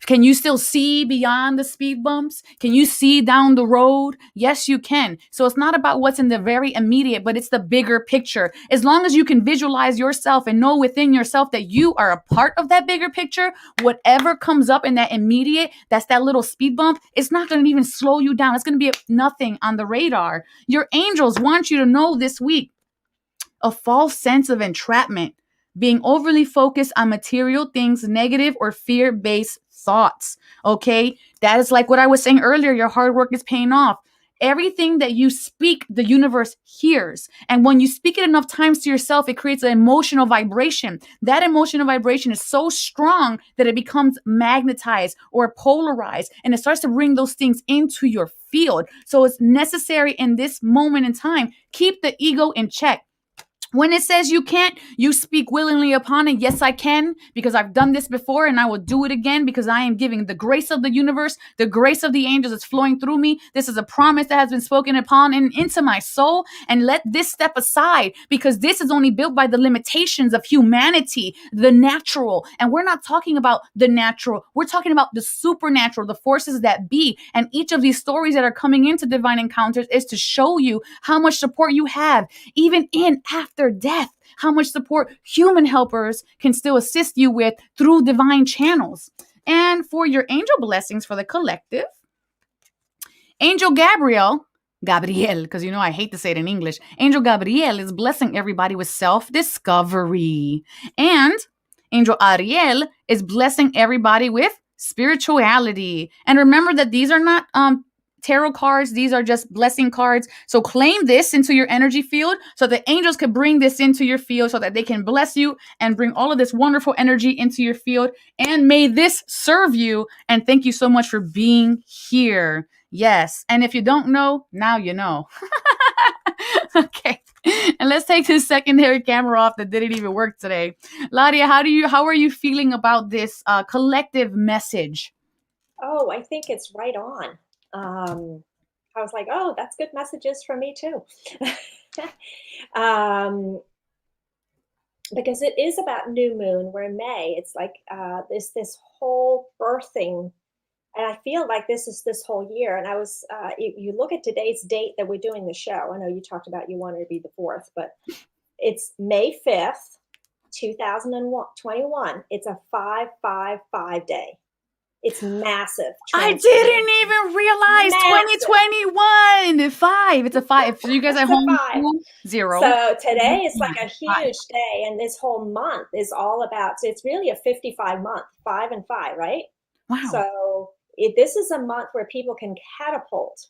Can you still see beyond the speed bumps? Can you see down the road? Yes, you can. So it's not about what's in the very immediate, but it's the bigger picture. As long as you can visualize yourself and know within yourself that you are a part of that bigger picture, whatever comes up in that immediate, that's that little speed bump, it's not going to even slow you down. It's going to be nothing on the radar. Your angels want you to know this week a false sense of entrapment, being overly focused on material things, negative or fear-based thoughts. Okay. That is like what I was saying earlier. Your hard work is paying off. Everything that you speak, the universe hears. And when you speak it enough times to yourself, it creates an emotional vibration. That emotional vibration is so strong that it becomes magnetized or polarized, and it starts to bring those things into your field. So it's necessary in this moment in time, keep the ego in check. When it says you can't, you speak willingly upon it. Yes, I can, because I've done this before and I will do it again, because I am giving the grace of the universe, the grace of the angels is flowing through me. This is a promise that has been spoken upon and into my soul. And let this step aside, because this is only built by the limitations of humanity, the natural. And we're not talking about the natural. We're talking about the supernatural, the forces that be. And each of these stories that are coming into Divine Encounters is to show you how much support you have, even in after after death, how much support human helpers can still assist you with through divine channels. And for your angel blessings for the collective, Angel Gabriel, because I hate to say it in English, Angel Gabriel is blessing everybody with self-discovery. And Angel Ariel is blessing everybody with spirituality. And remember that these are not tarot cards. These are just blessing cards. So claim this into your energy field so the angels can bring this into your field so that they can bless you and bring all of this wonderful energy into your field. And may this serve you. And thank you so much for being here. Yes. And if you don't know, now you know. Okay. And let's take this secondary camera off that didn't even work today. Ladia, how are you feeling about this collective message? Oh, I think it's right on. I was like, oh, that's good messages from me too. Because it is about new moon. We're in May. It's like this whole birthing. And I feel like this is this whole year. And I was, you look at today's date that we're doing the show. I know you talked about you wanted to be the 4th, but it's May 5th, 2021. It's a 555 day. It's massive. I didn't even realize massive. 2021. 5. It's a 5. So you guys at home, 0. So today is like a huge day. And this whole month is all about, so it's really a 55 month, 5 and 5, right? Wow. So this is a month where people can catapult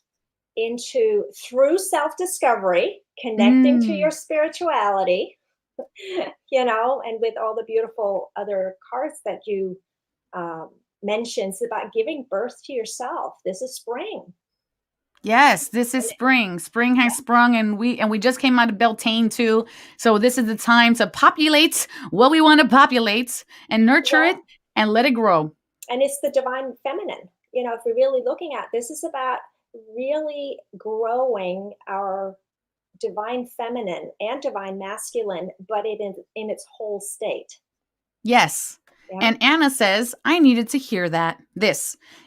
into, through self-discovery, connecting to your spirituality, and with all the beautiful other cards that you mentioned, it's about giving birth to yourself. This is spring. Yes, this is spring. Spring has sprung, and we just came out of Beltane too. So this is the time to populate what we want to populate and nurture it and let it grow. And it's the divine feminine. If we're really looking at this, is about really growing our divine feminine and divine masculine, but in its whole state. Yes. Yeah. And Anna says, I needed to hear that.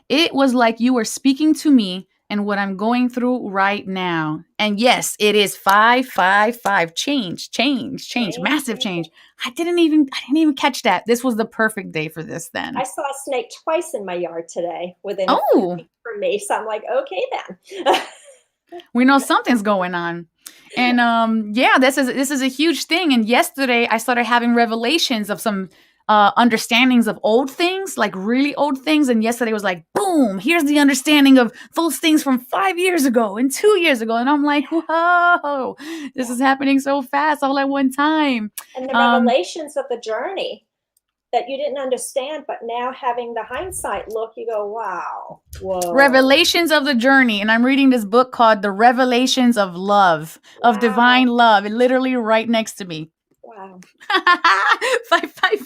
It was like you were speaking to me and what I'm going through right now. And yes, it is 555. Change, massive change. I didn't even catch that. This was the perfect day for this then. I saw a snake twice in my yard today within a few weeks for me. So I'm like, okay then. We know something's going on. And this is a huge thing. And yesterday I started having revelations of some understandings of old things, like really old things. And yesterday was like, boom, here's the understanding of those things from 5 years ago and 2 years ago. And I'm like, whoa, this is happening so fast all at one time. And the revelations of the journey that you didn't understand, but now having the hindsight look, you go, wow, whoa. Revelations of the journey. And I'm reading this book called The Revelations of Love, of Divine Love. It literally right next to me. Wow. 555.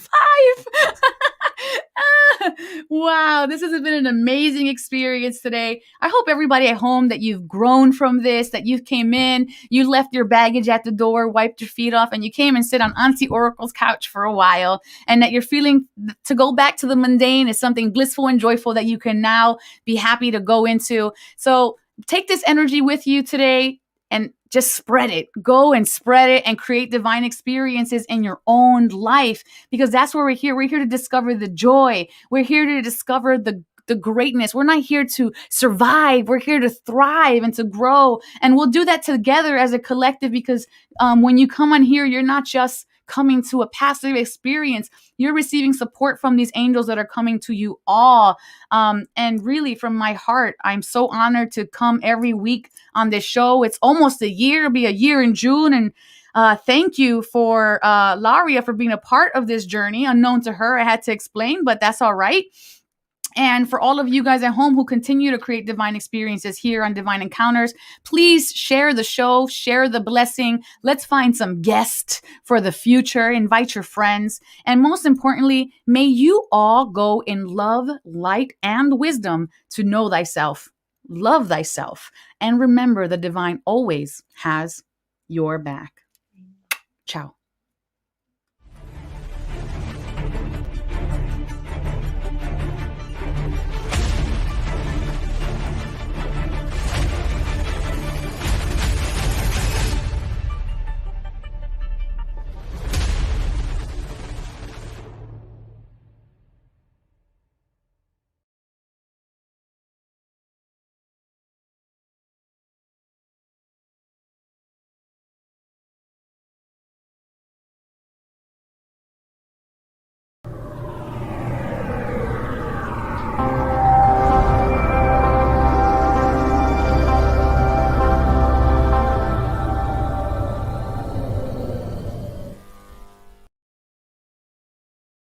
Wow, this has been an amazing experience today. I hope everybody at home that you've grown from this, that you came in, you left your baggage at the door, wiped your feet off, and you came and sit on Auntie Oracle's couch for a while, and that you're feeling to go back to the mundane is something blissful and joyful that you can now be happy to go into. So take this energy with you today and just spread it. Go and spread it and create divine experiences in your own life, because that's where we're here. We're here to discover the joy. We're here to discover the greatness. We're not here to survive. We're here to thrive and to grow. And we'll do that together as a collective, because when you come on here, you're not just coming to a passive experience. You're receiving support from these angels that are coming to you all. And really, from my heart, I'm so honored to come every week on this show. It's almost a year. It'll be a year in June. And thank you for Laria for being a part of this journey. Unknown to her, I had to explain, but that's all right. And for all of you guys at home who continue to create divine experiences here on Divine Encounters, please share the show, share the blessing. Let's find some guests for the future. Invite your friends. And most importantly, may you all go in love, light, and wisdom to know thyself, love thyself, and remember the divine always has your back. Ciao.